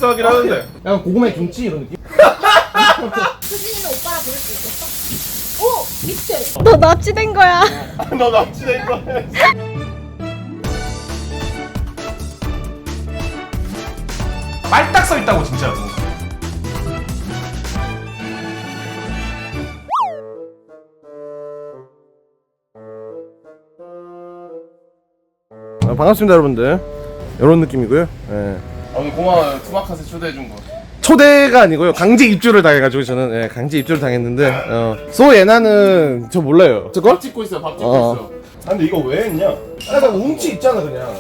그럴싸하긴 하는데. 약간 고구마에 김치 이런 느낌? 수진이는 오빠라 부를 수 있겠어? 오! 밑에! 너 납치된 거야. 너 납치된 거. 말딱 써 있다고 진짜로. 반갑습니다 여러분들. 이런 느낌이고요. 예. 오늘 고마워요. 투마카세 초대해준 거. 초대가 아니고요. 강제 입주를 당해가지고 저는 강제 입주를 당했는데 소예나는 저 몰라요. 저거? 밥 찍고 있어. 밥 찍고 있어. 아 근데 이거 왜 했냐? 나 운치 있잖아 그냥.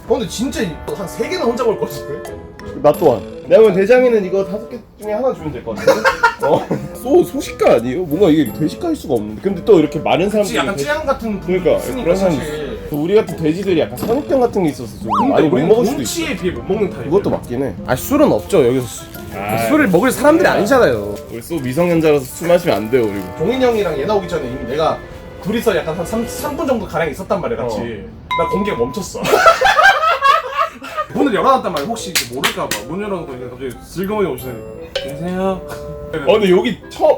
근데 진짜 한 3개는 혼자 먹을 것 같은데? 나 또한. 내가 보면 대장이는 이거 5개 중에 하나 주면 될 것 같은데? 소식가 아니에요? 뭔가 이게 돼지가일 수가 없는데. 근데 또 이렇게 많은 사람들이 약간 취향 같은 그러니까 있으니까 그런 사람 사실. 우리 같은 돼지들이 약간 선입견 같은 게 있어서 좀 근데 많이 못 우리는 먹을 수도 있어. 운치에 비해 못 먹는 타입. 그것도 맞긴 해. 아 술은 없죠 여기서. 술을 먹을 사람들이 아니잖아요. 우리 소 미성년자라서 술 마시면 안 돼요 우리. 종인 형이랑 얘 나오기 전에 이미 내가 둘이서 약간 한 3분 정도 가량 있었단 말이야 같이. 나 공기가 멈췄어. 문을 열어놨단 말이야. 혹시 이제 모를까봐 문 열어놓고 이제 갑자기 슬그머니 오시더니 계세요? 근데 여기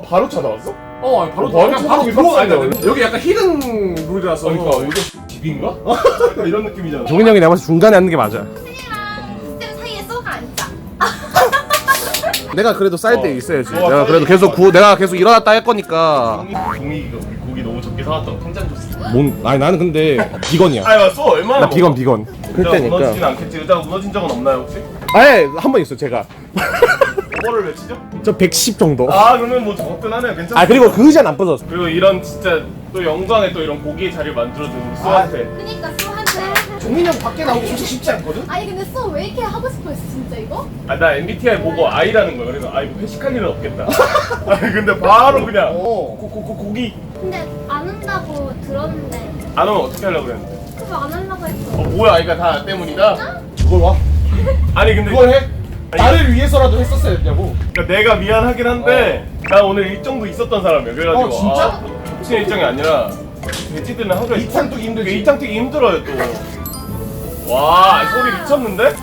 바로 찾아왔어? 바로 바로 그냥 찾아오기 들어가야 빡센데, 돼. 여기 약간 히든 룰이라서. 그러니까 이거 집인가? 이런 느낌이잖아. 종인 형이 내가 봤을 때 중간에 앉는 게 맞아. 수진이랑 시스템 사이에 쏘가 앉자. 내가 그래도 사이드에 있어야지. 어, 내가 그래도 계속 내가 계속 일어났다 할 거니까. 종이가 우리 고기 너무 적게 사왔다고 팽장 줬어. 아니 나는 근데 비건이야. 아니 맞어 얼마나 나 비건. 의자가 무너지진 않겠지. 의자가 무너진 적은 없나요 혹시? 아예 한 번 있어 제가. 뭐를 외치죠? 저 110 정도. 아 그러면 뭐 적든 하네. 괜찮아. 그리고 그 의자는 안 부서졌어. 그리고 이런 진짜 또 영광의 또 이런 고기의 자리를 만들어준 우리 소한테. 그니까 쏘한테. 종민 형 밖에 나오기 솔직히 쉽지 않거든? 아니 근데 쏘 왜 이렇게 하고 싶어 했어 진짜 이거? 나 MBTI 보고 I라는 거야. 그래서 이거 회식할 일은 없겠다. 아니 근데 바로 그냥 고기 근데 안 한다고 들었는데 안 오면 어떻게 하려고 그랬는데? 그래서 안 하려고 했어. 뭐야 이거 다 나 때문이다? 그걸 와? 아니 근데 그걸 해? 나를 위해서라도 했었어야 했냐고. 그러니까 내가 미안하긴 한데 나 오늘 일정도 있었던 사람이야. 그래가지고 진짜? 혁신 일정이 아니라 돼지들은 항상 이탕 뜨기 힘들지. 이탕 뜨기 힘들어요 또. 와 소리 미쳤는데?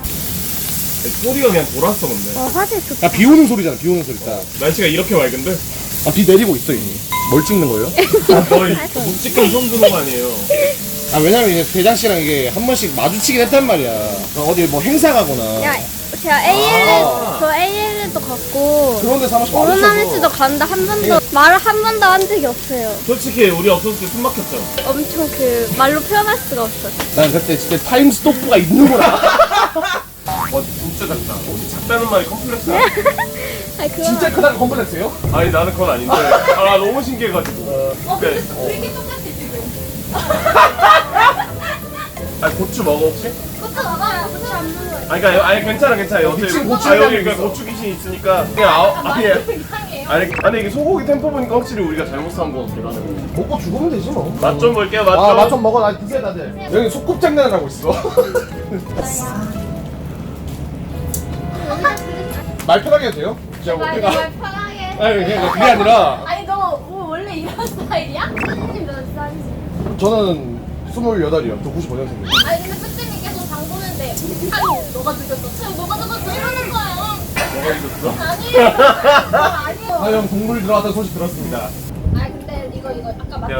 소리가 그냥 돌았어 근데. 화질 좋다. 야, 비 오는 소리잖아, 비 오는 소리 딱. 날씨가 이렇게 맑은데? 비 내리고 있어, 이미. 뭘 찍는 거예요? 거의 묵직한 처음 드는 거 아니에요? 왜냐면 이제 대장씨랑 이게 한 번씩 마주치긴 했단 말이야. 어디 뭐 행사 가거나. 야, 제가 저 AL도 갔고 그런 데서 한 번씩 오르나미스도 갔는데 한 번도 말을 한 번도 한 적이 없어요. 솔직히 우리 없었을 때 숨 막혔죠? 엄청 말로 표현할 수가 없어. 난 그때 진짜 타임스토프가 있는구나. 와 진짜 작다. 혹시 작다는 말이 컴플렉스야? 아니 그건 진짜 크다가 컴플렉스예요? 아니 나는 그건 아닌데 나 너무 신기해가지고. 근데 되게 똑같아 지금. 아니 고추 먹어 혹시? 고추 먹어요. 고추 안 먹어요. 아니 괜찮아 여기 미친 고추 여기 있어. 고추 귀신 있으니까 그냥 아니 이상해요. 아니 이게 소고기 템포 보니까 확실히 우리가 잘못 산 거 같긴 하네. 먹고 죽으면 되지 뭐. 맛 좀 볼게요 맛 좀. 맛 좀 먹어. 나 드세요 다들. 여기 소꿉장난을 하고 있어. 말 편하게 해도 돼요? 제가 말 내가 편하게. 아니 그냥 그게 아니라 아니 너 원래 이런 스타일이야? 수진님 몇 살이지? 저는 28이요. 저 95년생이에요. 아니 근데 수진이 계속 장 보는데 아니 너가 죽였어. 채우 너가 죽였어 이러는 거야. 뭐가 있었어? 아니에요. 아니에요. 형 동물 들어왔다는 소식 들었습니다. 아니 근데 이거 아까 마트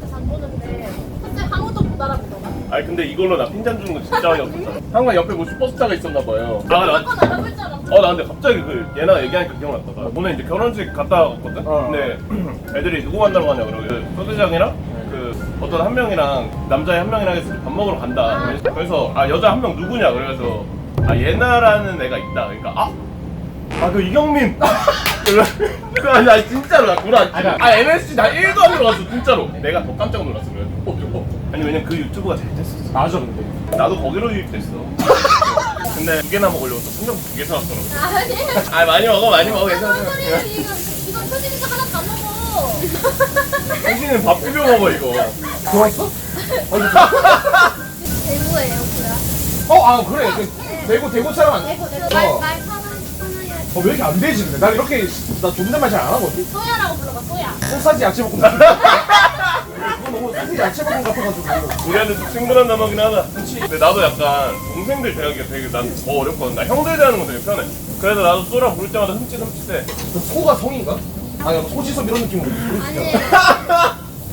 장 보는데 갑자기 아무도 못 알아보더라. 아니 근데 이걸로 나 핀잔 주는 거 진짜 많이 없었잖아. 항상 옆에 뭐 슈퍼스타가 있었나 봐요. 나 무조건 알아볼 줄 알았어. 나 근데 갑자기 얘네가 얘기하니까 기억났다. 나 오늘 이제 결혼식 갔다 왔거든? 근데 애들이 누구 만나러 가냐 그러고 소대장이랑 그 어떤 한 명이랑 남자애 한 명이랑 해서 밥 먹으러 간다. 그래서 여자 한 명 누구냐 그래서 예나라는 애가 있다. 그러니까 그 이경민. 아니 진짜로 나 구라. MSG 나 1도 안 들어갔어 진짜로. 내가 더 깜짝 놀랐어 그래가지고. 아니 왜냐면 그 유튜브가 잘 됐었어. 맞아 근데. 나도 거기로 유입됐어. 근데 2개나 먹으려고 또 삼겹 2개 사왔더라고. 아니. 많이 먹어 괜찮아. 무슨 소리야 이건 수진이가 하나 다 먹어. 당신은 밥 비벼 먹어 이거. 좋았어? 대구예요 뭐야? 그래. 대구 촬영 안 돼. 대구 말 편하게. 왜 이렇게 안 되지 근데? 난 이렇게 나 존댓말 잘 안 하거든. 소야라고 불러봐 소야. 소사지 야채 볶음밥. 그거 너무 사실 야채볶음 같아가지고. 우리한테 좀 친근한 단어긴 하다. 근데 나도 약간 동생들 대하기가 되게 난 더 어렵거든. 나 형들 대하는 거 되게 편해. 그래서 나도 소라 부를 때마다 흠칫흠칫해. 그 소가 성인가? 아니 뭐 소지섭 이런 느낌으로 아니에요.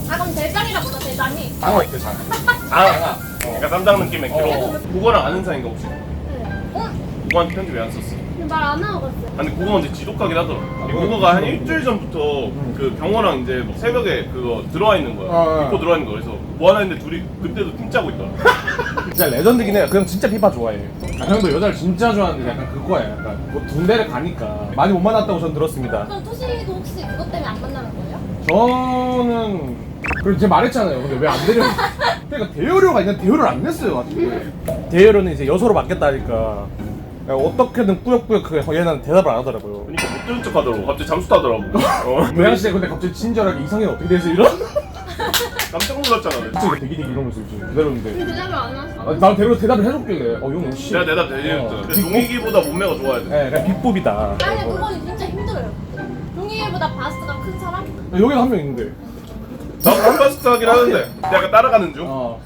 아 그럼 대장이라 보다 대장이. 장어 있대 장어. 아, 약간 쌈장 느낌의 기로. 그거랑 아는 사이인가 혹시? 응. 그거한테 편지 왜 안 썼어? 말안 하고 갔어요. 아니 그거 근데 지독하긴 하더라. 그거가 한 일주일 전부터 그 병호랑 이제 뭐 새벽에 그거 들어와 있는 거야. 입고 들어와 있는 거. 그래서 뭐 하나 했는데 둘이 그때도 팀 짜고 있더라. 진짜 레전드긴 해요. 그냥 진짜 피파 좋아해. 아, 형도 여자를 진짜 좋아하는데 약간 그거야. 약간 뭐 군대를 가니까 많이 못 만났다고 전 들었습니다. 그럼 토시도 혹시 그것 때문에 안 만나는 거예요? 저는 그리고 제가 말했잖아요. 근데 왜 안 데려? 그러니까 대여료가 있는데 대여료를 안 냈어요. 아직. 대여료는 이제 여소로 받겠다니까 어떻게든 꾸역꾸역 그 얘는 대답을 안 하더라고요. 그러니까 못 들은 척 하더라고. 갑자기 잠수 타더라고. 모양씨에 근데 갑자기 친절하게 이상형 어떻게 되세요? 이런? 깜짝 놀랐잖아. 갑자기 대기 이러면서 지금 기다렸는데 근데 대답을 안 하셔. 아, 난 대답을 해줬길래 형 씨. 내가 대답 대리했죠. 근데 종이기보다 몸매가 좋아야 돼. 네, 그냥 빅봅이다. 아니 그건 진짜 힘들어요. 종이보다 바스가 큰 사람? 여기도 한 명 있는데. 나도 한바스트 하긴 하는데 약간 따라가는 중.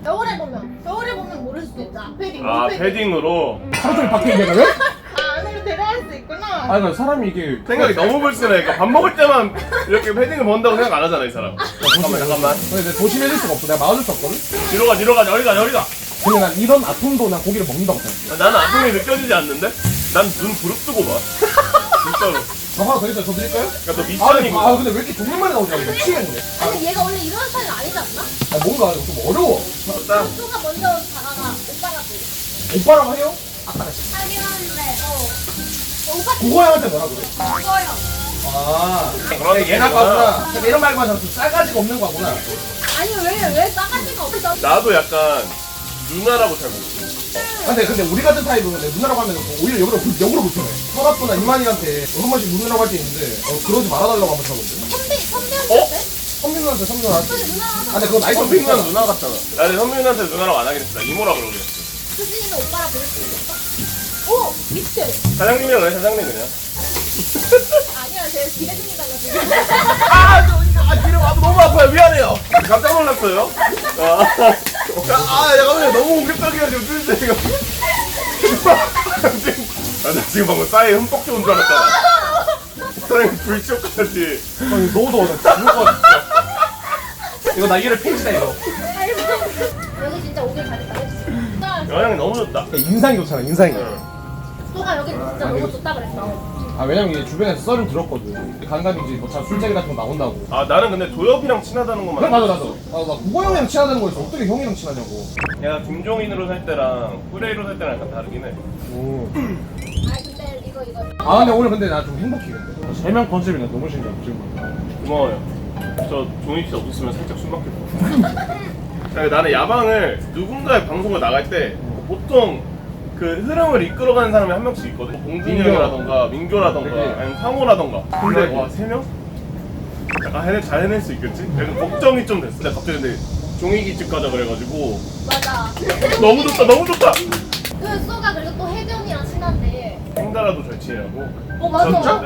겨울에 보면 모를 수도 있다. 패딩. 아 패딩으로. 하루 종일 밖에 있냐고요? 아 안으로 데려갈 수 있구나. 아니 그러니까 사람이 이게 생각이 너무 불순해. 그러니까 밥 먹을 때만 이렇게 패딩을 번다고 생각 안 하잖아 이 사람. 잠깐만. 근데 내가 조심해줄 수가 없어. 내가 막아줄 수 없거든. 뒤로 가 저리 가. 근데 난 이런 아톰도 난 고기를 먹는다고 생각해. 나는 아픔이 느껴지지 않는데? 난 눈 부릅뜨고 봐. 진짜로. 저 하나 더 있어요. 저 드릴까요? 그러니까 너 미션이고. 근데 왜 이렇게 종류만이 나오지? 미치겠네. 근데 얘가 원래 이런 스타일 아니지 않나? 뭔가 좀 어려워. 일단 소가 먼저 다가가 오빠가 돼. 오빠라고 해요? 하긴 하는데 오빠 국어형한테 뭐라 그래? 죽어요. 아, 그런 얘나 느낌이구나. 봐구나. 이런 말만 하면 좀 싸가지가 없는 거구나. 아니 왜 싸가지가 없어? 나도 약간 누나라고 잘 모르지. 근데 우리 같은 타입은 근데 누나라고 하면 오히려 역으로 불편해. 서랍보나 이만희한테 한 번씩 누나라고 할 때 있는데 그러지 말아달라고 한번 들었는데. 선배한테? 선민 누나한테 선민 누나한테. 근데 누나가 근데 그건 나이 좀 선민 누나 있잖아. 누나 같잖아. 나는 선민한테 누나라고 안 하긴 했어. 나 이모라 그러게. 수진이는 오빠라 부를 수 있겠어? 오! 미스! 사장님이랑 왜 사장님 그냥? 아니야 제가 기대중이다가 지금 기름 너무 아파요. 미안해요. 깜짝 놀랐어요. 잠깐만요. 너무 공격적이야 지금 슬슬 나 지금 방금 싸에 흠뻑 좋은 줄 알았잖아. 사장님 불쇼까지. 아니 너무 더워. 나 죽을 것 같아. 이거 날개를 펴지다 이거. 여기 진짜 오길 잘했다 그치? 영향이 너무 좋다. 인상이 좋잖아 인상이. 소가 여기 진짜 너무 좋다 그랬어. 아 왜냐면 이게 주변에서 썰을 들었거든. 간간히 이제 뭐 술자리 같은 거 나온다고. 아 나는 근데 도엽이랑 친하다는 그래 것만. 맞아. 나 국어 형이랑 친하다는 거에서 어떻게 형이랑 친하냐고. 내가 김종인으로 살 때랑 후레이로 살 때랑 약간 다르긴 해. 아니 근데 이거 아 근데 오늘 근데 나 좀 행복해 근데. 세명 컨셉이 나 너무 신기해 지금. 고마워요. 저 종인 씨 없었으면 살짝 숨 막힐 뻔. 나는 야방을 누군가의 방송을 나갈 때 보통 그 흐름을 이끌어가는 사람이 한 명씩 있거든. 봉준이 형이라던가 민교라던가 그치. 아니면 상호라던가. 근데 그치. 와 3명? 약간 잘 해낼 수 있겠지? 약간 걱정이 좀 됐어. 근데 갑자기 근데 종이기집 가자 그래가지고 맞아. 너무 좋다. 그 소가 그리고 또 혜경이랑 친한데. 행다라도 잘 지내라고. 맞아. 진짜? 아,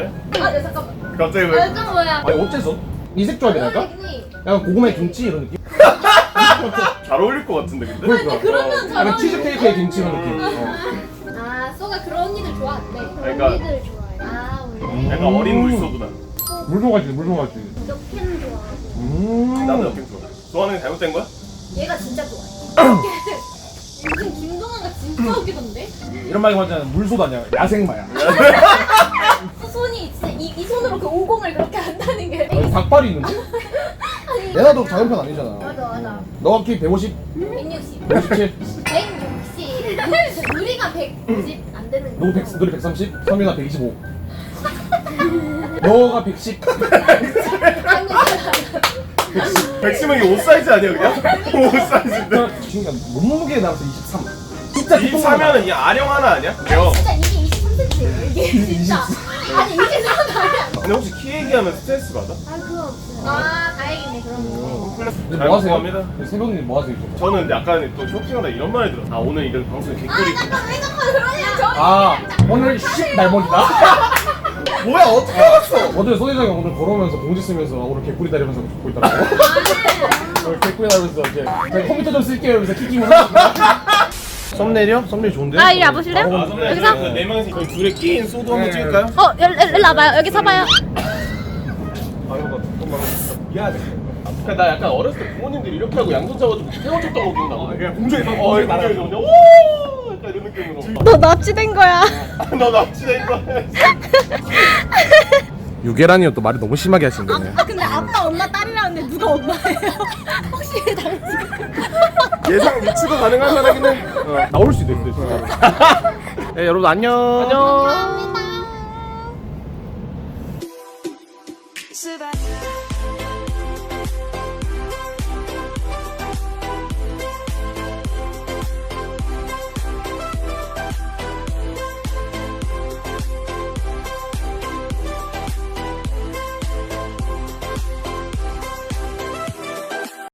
네 잠깐만. 갑자기 아, 왜? 잠깐 뭐야? 아니 어째서? 이색 조합이랄까? 혜경이. 약간 고구마에 김치 이런 느낌? 잘 어울릴 것 같은데 근데? 그러니까. 그러면 잘 약간 치즈케이크에 김치 이런 느낌. 아, 소가 그런 언니들 좋아한대. 그러니까. 언니들 좋아해. 아, 원래. 약간 어린 물소구나. 물송아지. 역캠 좋아하고. 나도 역행 좋아. 좋아하는 게 잘못된 거야? 얘가 진짜 좋아해. 요즘 김동완가 진짜 웃기던데? 이런 말이 맞잖아. 물소도 아니야. 야생마야. 손이 진짜 이 손으로 그 오공을 그렇게 한다는 게. 닭발이 있는데? 아니, 얘나도 작은 편 아니잖아. 맞아. 너가 키 150? 160. 167? 160. 우리가 190 안 되는 거. 너도 130? 서민아 125. 너가 110? 백심은 이게 옷 사이즈 아니야 그냥? 옷 사이즈인데? 지금 몸무게에 나와서 23. 진짜 이 사면은 이 아령 하나 아니야? 형. 진짜 이게 23cm예요. 이게 진짜. 아니 이게 생각 아니야. 근데 혹시 키 얘기하면 스트레스 받아? 아 그건 없어요. 아 다행이네 그런 거. 근데 뭐 하세요? 합니다. 새벽님 뭐 하세요? 지금? 저는 근데 약간 또 쇼핑하다 이런 말이 들어. 아 오늘 이런 방송에 개꿀이. 아 잠깐 왜 자꾸 그러냐? 저 아 오늘 10 날먹이다? 뭐야 어떻게 알았어? 어제 소대장이 오늘 걸어오면서 봉지 쓰면서 오늘 개꿀이 다리면서 듣고 있더라고. 오늘 개꿀이 다리면서 이제 제가 컴퓨터 좀 쓸게요 여기서 키키면 썸네일이요? 썸네일 좋은데? 아, 이리 와보실래요? 여기서? 네 명이서 저희 둘에 끼인 소드 한번 찍을까요? 일로 와봐요. 여기 서봐요. 미안해. 그러니까 나 약간 어렸을 때 부모님들이 이렇게 하고 양손 잡아주고 태워줬던 거 기억나. 그냥 공중에서 공중에 날아가서. 그냥 오 약간 이런 느낌으로. 너 납치된 거야. 너 납치된 거. 유계란이요 또 말이 너무 심하게 하시는데. 근데 아빠, 엄마, 딸이라는데 누가 엄마예요? 혹시 당신? 예상 유추가 가능한 사람이는 나올 수도 있어요. 진짜. 네 여러분 안녕. 감사합니다.